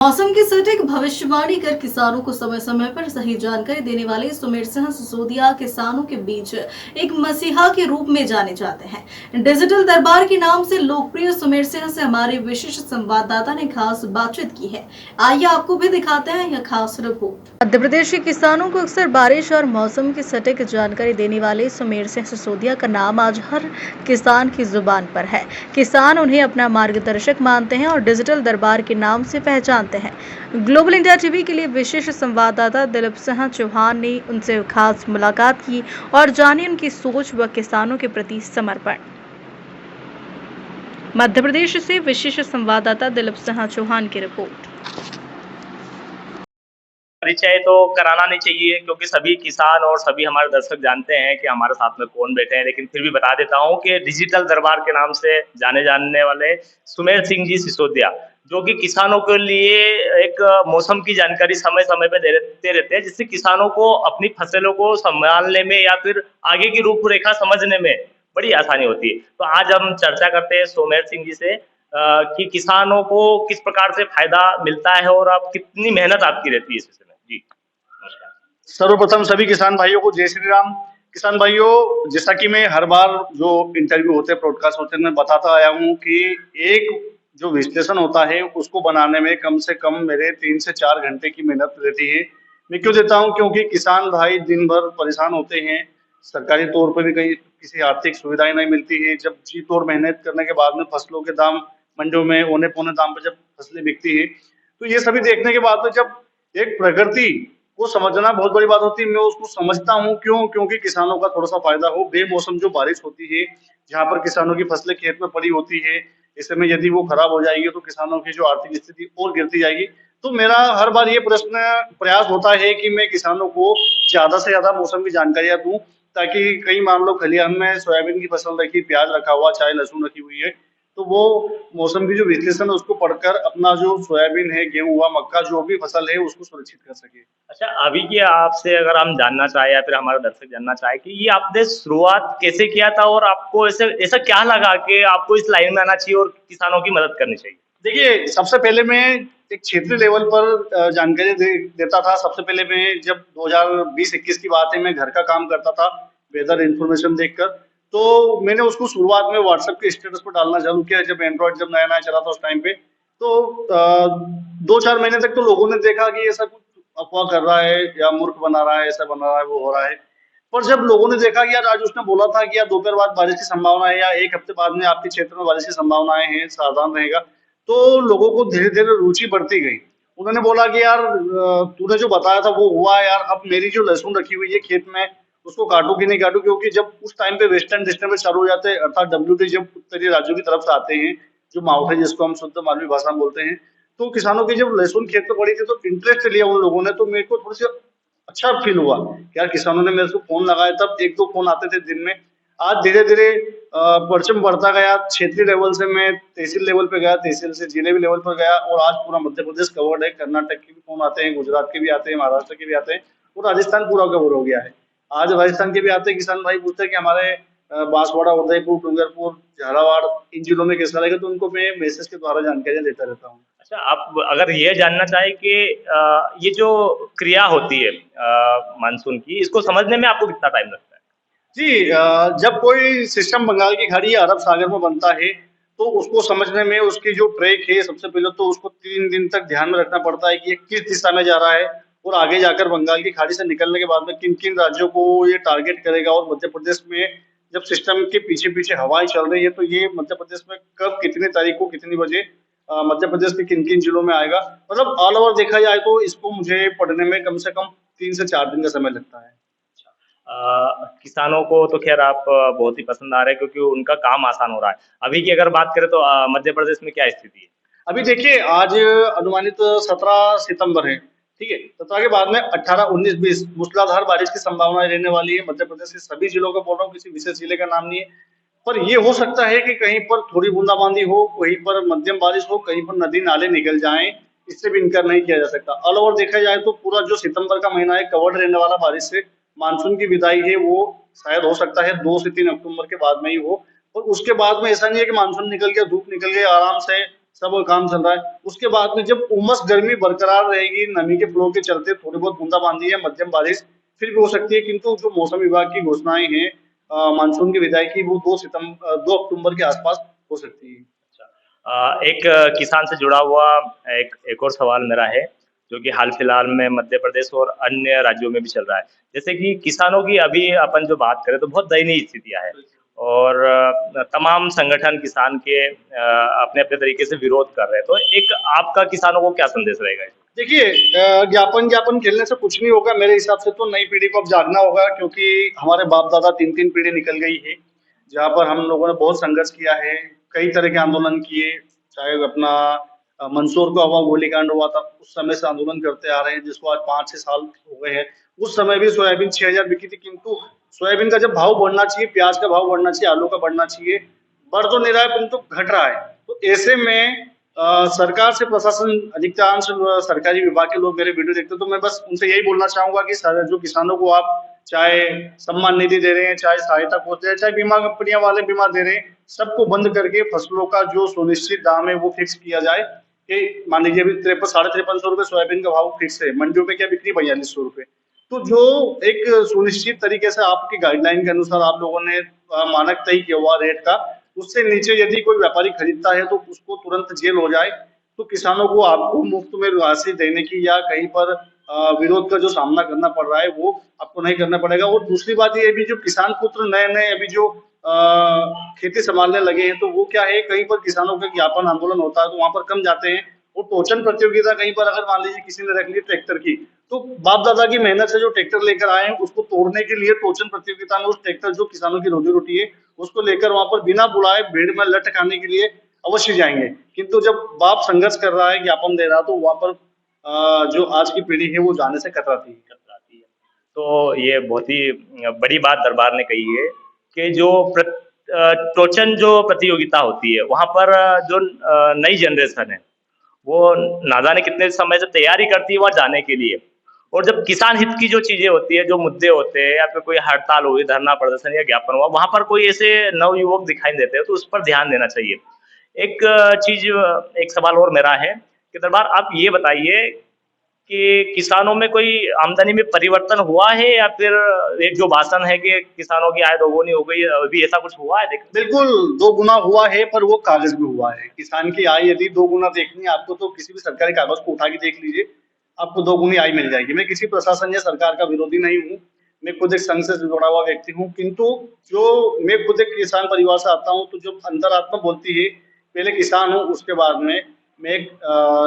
मौसम की सटीक भविष्यवाणी कर किसानों को समय समय पर सही जानकारी देने वाले सुमेर सिंह सिसोदिया किसानों के बीच एक मसीहा के रूप में जाने जाते हैं। डिजिटल दरबार के नाम से लोकप्रिय सुमेर सिंह से हमारे विशेष संवाददाता ने खास बातचीत की है। आइए आपको भी दिखाते हैं यह खास रिपोर्ट। मध्य प्रदेश के किसानों को अक्सर बारिश और मौसम की सटीक जानकारी देने वाले सुमेर सिंह सिसोदिया का नाम आज हर किसान की जुबान पर है। किसान उन्हें अपना मार्गदर्शक मानते हैं और डिजिटल दरबार के नाम से पहचानते हैं। ग्लोबल इंडिया टीवी के लिए विशेष संवाददाता दिलीप सिंह चौहान ने उनसे खास मुलाकात की और जानी उनकी सोच व किसानों के प्रति समर्पण। मध्य प्रदेश से विशेष संवाददाता दिलीप सिंह चौहान की रिपोर्ट। परिचय तो कराना नहीं चाहिए क्योंकि सभी किसान और सभी हमारे दर्शक जानते हैं कि हमारे साथ में कौन बैठे हैं, लेकिन फिर भी बता देता हूं कि डिजिटल दरबार के नाम से जाने जाने वाले सुमेर सिंह जी सिसोदिया, जो कि किसानों के लिए एक मौसम की जानकारी समय समय पे देते रहते हैं, जिससे किसानों को अपनी फसलों को संभालने में या फिर आगे की रूपरेखा समझने में बड़ी आसानी होती है। तो आज हम चर्चा करते हैं सुमेर सिंह जी से कि किसानों को किस प्रकार से फायदा मिलता है और आप कितनी मेहनत आपकी रहती है इस विषय में। जी नमस्कार। सर्वप्रथम सभी किसान भाइयों को जय श्री राम। किसान भाइयों, जैसा कि मैं हर बार जो इंटरव्यू होते हैं, ब्रॉडकास्ट होते हैं, मैं बताता आया हूँ कि एक जो विश्लेषण होता है उसको बनाने में कम से कम मेरे 3 से 4 घंटे की मेहनत रहती है। मैं क्यों देता हूँ? क्योंकि किसान भाई दिन भर परेशान होते हैं, सरकारी तौर पर भी कहीं किसी आर्थिक सुविधाएं नहीं मिलती है। जब जी तोड़ मेहनत करने के बाद में फसलों के दाम मंडियों में औने पौने दाम पर जब फसलें बिकती है, तो ये सभी देखने के बाद में जब एक प्रकृति को समझना बहुत बड़ी बात होती है। मैं उसको समझता हूँ, क्यों? क्योंकि किसानों का थोड़ा-सा फ़ायदा हो। बेमौसम जो बारिश होती है, जहाँ पर किसानों की फसलें खेत में पड़ी होती है, ऐसे में यदि वो खराब हो जाएगी तो किसानों की जो आर्थिक स्थिति और गिरती जाएगी। तो मेरा हर बार ये प्रयास होता है कि मैं किसानों को ज़्यादा से ज़्यादा मौसम की जानकारियाँ दूँ, ताकि कहीं मान लो खलिहान में सोयाबीन की फसल रखी, प्याज़ रखा हुआ, चाहे लहसुन रखी हुई है, तो वो मौसम की जो विश्लेषण है उसको पढ़कर अपना जो सोयाबीन है, गेहूँ हुआ, मक्का जो भी फसल है उसको सुरक्षित कर सके। अच्छा, अभी की आपसे अगर हम जानना चाहें या फिर हमारे दर्शक जानना चाहे कि ये आपने शुरुआत कैसे किया था और आपको ऐसे ऐसा क्या लगा कि आपको इस लाइन में आना चाहिए और किसानों की मदद करनी चाहिए? देखिए, सबसे पहले मैं एक क्षेत्रीय लेवल पर जानकारी देता था। सबसे पहले मैं जब 2020-21 की बात है, मैं घर का काम करता था, वेदर इन्फॉर्मेशन देखकर। तो मैंने उसको शुरुआत में व्हाट्सएप के स्टेटस पर डालना चालू किया, जब एंड्रॉइड जब नया-नया चला था उस टाइम पे। तो 2-4 महीने तक तो लोगों ने देखा कि ऐसा कुछ अफ़वाह कर रहा है या मूर्ख बना रहा है, ऐसा बना रहा है, वो हो रहा है। पर जब लोगों ने देखा कि यार आज उसने बोला था कि यार दोपहर बाद बारिश की संभावना है या 1 हफ्ते बाद में आपके क्षेत्र में बारिश की संभावनाएँ हैं, सावधान रहेगा। तो लोगों को धीरे-धीरे रुचि बढ़ती गई। उन्होंने बोला कि यार तूने जो बताया था वो हुआ है यार, अब मेरी जो लहसुन रखी हुई है खेत में, उसको काटूँ कि नहीं काटूँ? क्योंकि जब उस टाइम पे वेस्टर्न डिस्टर्बेंस चालू हो जाते हैं, अर्थात डब्ल्यूटी जब उत्तरी राज्यों की तरफ से आते हैं, जो मावठे जिसको हम शुद्ध मालवी भाषा में बोलते हैं, तो किसानों की जब लहसुन खेत में पड़ी थी तो इंटरेस्ट लिया उन लोगों ने, तो मेरे को थोड़ी-सी अच्छा फ़ील हुआ कि यार किसानों ने मेरे को फ़ोन लगाया, तब 1-2 फ़ोन आते थे दिन में। आज धीरे-धीरे परचम बढ़ता गया, क्षेत्रीय लेवल से मैं तहसील लेवल पे गया, तहसील से जिले लेवल पर गया और आज पूरा मध्य प्रदेश कवर्ड है। कर्नाटक के भी फ़ोन आते हैं, गुजरात के भी आते हैं, महाराष्ट्र के भी आते हैं और राजस्थान पूरा कवर हो गया है। आज राजस्थान के भी आते हैं, किसान भाई पूछते हैं कि हमारे बांसवाड़ा, उदयपुर, डूंगरपुर, झालावाड़ इन जिलों में कैसा रहेगा, तो उनको मैं मैसेज के द्वारा जानकारियाँ देता रहता हूँ। अच्छा, आप अगर ये जानना चाहें कि ये जो क्रिया होती है मानसून की, इसको समझने में आपको कितना टाइम लगता है? जी, जब कोई सिस्टम बंगाल की खाड़ी या अरब सागर में बनता है, तो उसको समझने में उसकी जो ट्रैक है, सबसे पहले तो उसको 3 दिन तक ध्यान में रखना पड़ता है कि ये किस दिशा में जा रहा है और आगे जाकर बंगाल की खाड़ी से निकलने के बाद में किन-किन राज्यों को ये टारगेट करेगा और मध्य प्रदेश में जब सिस्टम के पीछे-पीछे हवाएँ चल रही है, तो ये मध्य प्रदेश में कब, कितनी तारीख को, कितनी बजे मध्य प्रदेश के किन-किन जिलों में आएगा। मतलब ऑल ओवर देखा जाए तो इसको मुझे पढ़ने में कम से कम 3 से 4 दिन का समय लगता है। किसानों को तो ख़ैर आप बहुत ही पसंद आ रहे हैं क्योंकि उनका काम आसान हो रहा है। अभी की अगर बात करें तो मध्य प्रदेश में क्या स्थिति है? अभी देखिए, आज अनुमानित 17 सितंबर है, ठीक है? 17 के बाद में 18, 19, 20 मूसलाधार बारिश की संभावनाएँ रहने वाली है। मध्य प्रदेश के सभी जिलों का बोल रहा हूँ, किसी विशेष जिले का नाम नहीं है। पर ये हो सकता है कि कहीं पर थोड़ी बूंदाबांदी हो, कहीं पर मध्यम बारिश हो, कहीं पर नदी-नाले निकल जाएँ, इससे भी इनकार नहीं किया जा सकता। ऑल ओवर देखा जाए तो पूरा जो सितंबर का महीना है कवर्ड रहने वाला बारिश से। मानसून की विदाई है वो शायद हो सकता है 2 से 3 अक्टूबर के बाद में ही हो और उसके बाद में ऐसा नहीं है कि मानसून निकल गया, धूप निकल गई, आराम से सब काम चल रहा है। उसके बाद में जब उमस गर्मी बरकरार रहेगी, नमी के फ्लो के चलते थोड़ी बहुत बूंदाबांदी या मध्यम बारिश फिर भी हो सकती है, किंतु जो मौसम विभाग की घोषणाएं हैं मानसून की विदाई की, वो 2 अक्टूबर के आसपास हो सकती है। एक किसान से जुड़ा हुआ एक और सवाल मेरा है, जो कि हाल फिलहाल में मध्य प्रदेश और अन्य राज्यों में भी चल रहा है। जैसे कि किसानों की अभी अपन जो बात करें तो बहुत दयनीय स्थितियाँ हैं और तमाम संगठन किसान के अपने-अपने तरीके से विरोध कर रहे हैं। तो एक आपका किसानों को क्या संदेश रहेगा? देखिए ज्ञापन खेलने से कुछ नहीं होगा। मेरे हिसाब से तो नई पीढ़ी को अब जागना होगा, क्योंकि हमारे बाप-दादा 3-3 पीढ़ी निकल गई है, जहाँ पर हम लोगों ने बहुत संघर्ष किया है, कई तरह के आंदोलन किए, चाहे अपना मंदसौर का हुआ, गोलीकांड हुआ था, उस समय से आंदोलन करते आ रहे हैं, जिसको आज 5-6 साल हो गए हैं। उस समय भी सोयाबीन 6000 बिकी थी, किंतु सोयाबीन का जब भाव बढ़ना चाहिए, प्याज का भाव बढ़ना चाहिए, आलू का बढ़ना चाहिए, बढ़ तो नहीं रहा है परंतु घट रहा है। तो ऐसे में सरकार से प्रशासन, अधिकांश सरकारी विभाग के लोग मेरे वीडियो देखते हैं, तो मैं बस उनसे यही बोलना चाहूंगा कि जो किसानों को आप चाहे सम्मान निधि दे रहे हैं, चाहे सहायता कोष दे रहे हैं, चाहे बीमा कंपनियां वाले बीमा दे रहे हैं, सबको बंद करके फसलों का जो सुनिश्चित दाम है वो फिक्स किया जाए। कि मान लीजिए अभी 5300 रुपए सोयाबीन का भाव फिक्स है, मंडियों में क्या बिक्री 4200 रुपए। तो जो एक सुनिश्चित तरीके से आपकी गाइडलाइन के अनुसार आप लोगों ने मानक तय किया हुआ रेट का, उससे नीचे यदि कोई व्यापारी खरीदता है तो उसको तुरंत जेल हो जाए। तो किसानों को आपको मुफ्त में राशि देने की या कहीं पर विरोध का जो सामना करना पड़ रहा है वो आपको नहीं करना पड़ेगा। और दूसरी बात ये भी, जो किसान पुत्र नए-नए अभी जो खेती संभालने लगे हैं, तो वो क्या है, कहीं पर किसानों का ज्ञापन आंदोलन होता है तो वहां पर कम जाते हैं। और टोचन प्रतियोगिता कहीं पर अगर मान लीजिए किसी ने रख ली ट्रैक्टर की, तो बाप दादा की मेहनत से जो ट्रैक्टर लेकर आए हैं उसको तोड़ने के लिए टोचन प्रतियोगिता में उस ट्रैक्टर, जो किसानों की रोजी रोटी है, उसको लेकर वहां पर बिना बुलाए भीड़ में लठ खाने के लिए अवश्य जाएंगे। किंतु जब बाप संघर्ष कर रहा है, ज्ञापन दे रहा है, तो वहां पर जो आज की पीढ़ी है वो जाने से कतराती है। तो ये बहुत ही बड़ी बात दरबार ने कही है कि जो टोचन जो प्रतियोगिता होती है, वहाँ पर जो नई जनरेशन है, वो ना जाने कितने समय से तैयारी करती है वहाँ जाने के लिए। और जब किसान हित की जो चीजें होती है, जो मुद्दे होते हैं, या फिर कोई हड़ताल हुई, धरना प्रदर्शन या ज्ञापन हुआ, वहां पर कोई ऐसे नवयुवक दिखाई देते हैं, तो उस पर ध्यान देना चाहिए। एक चीज, एक सवाल और मेरा है कि दरबार आप ये बताइए कि किसानों में कोई आमदनी में परिवर्तन हुआ है, या फिर एक जो भाषण है कि किसानों की आय दोगुनी हो गई, अभी ऐसा कुछ हुआ है? बिल्कुल 2 गुना हुआ है, पर वो कागज में हुआ है। किसान की आय यदि 2 गुना देखनी है आपको, तो किसी भी सरकारी कागज को उठा के देख लीजिए, आपको 2 गुनी आय मिल जाएगी। मैं किसी प्रशासन या सरकार का विरोधी नहीं हूँ, मैं खुद एक संघ से जुड़ा हुआ व्यक्ति हूँ, किंतु जो मैं खुद एक किसान परिवार से आता हूँ, तो जो अंतरात्मा बोलती है, पहले किसान हूँ, उसके बाद में मैं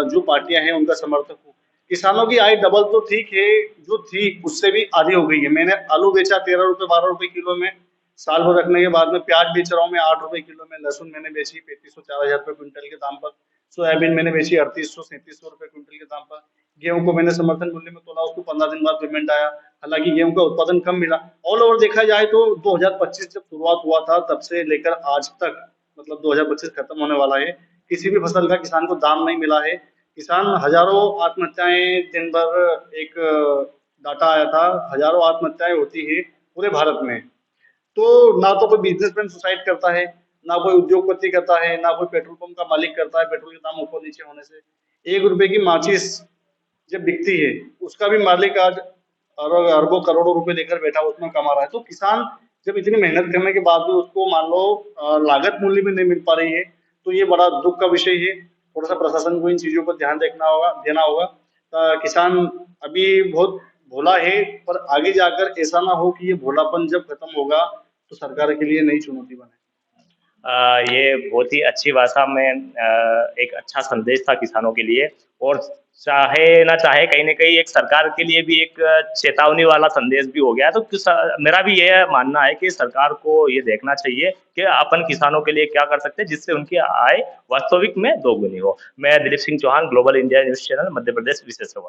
जो पार्टियां हैं उनका समर्थक हूँ। किसानों की आय डबल तो ठीक है, जो थी उससे भी आधी हो गई है। मैंने आलू बेचा 13 रुपए 12 रुपए किलो में, साल भर रखने के बाद में प्याज बेच रहा हूँ मैं 8 रुपए किलो में, लहसुन मैंने बेची 3500-4000 रुपए क्विंटल के दाम पर, सोयाबीन मैंने बेची 3800-3700 रुपए क्विंटल के दाम पर, गेहूं को मैंने समर्थन मूल्य में तोला, उसको 15 दिन बाद पेमेंट आया। हालांकि गेहूं का उत्पादन कम मिला। ऑल ओवर देखा जाए तो 2025 जब शुरुआत हुआ था, तब से लेकर आज तक, मतलब 2025 खत्म होने वाला है, किसी भी फसल का किसान को दाम नहीं मिला है। किसान हजारों आत्महत्याएं, दिन भर एक डाटा आया था, हजारों आत्महत्याएं होती है पूरे भारत में। तो ना तो कोई बिजनेसमैन सुसाइड करता है, ना कोई उद्योगपति करता है, ना कोई पेट्रोल पंप का मालिक करता है, पेट्रोल के दाम ऊपर नीचे होने से। 1 रुपए की माचिस जब बिकती है, उसका भी मालिक आज अरबों करोड़ों रुपए लेकर बैठा उसमें कमा रहा है। तो किसान जब इतनी मेहनत करने के बाद भी उसको मान लो लागत मूल्य में नहीं मिल पा रही है, तो ये बड़ा दुख का विषय है। थोड़ा सा प्रशासन को इन चीजों पर ध्यान देना होगा। किसान अभी बहुत भोला है, पर आगे जाकर ऐसा ना हो कि ये भोलापन जब खत्म होगा तो सरकार के लिए नई चुनौती बने। ये बहुत ही अच्छी भाषा में एक अच्छा संदेश था किसानों के लिए, और चाहे ना चाहे कहीं न कहीं एक सरकार के लिए भी एक चेतावनी वाला संदेश भी हो गया। तो मेरा भी ये मानना है कि सरकार को ये देखना चाहिए कि अपन किसानों के लिए क्या कर सकते हैं, जिससे उनकी आय वास्तविक में दोगुनी हो। मैं Dilip Singh Chauhan, global India news channel, Madhya Pradesh विशेष खबर।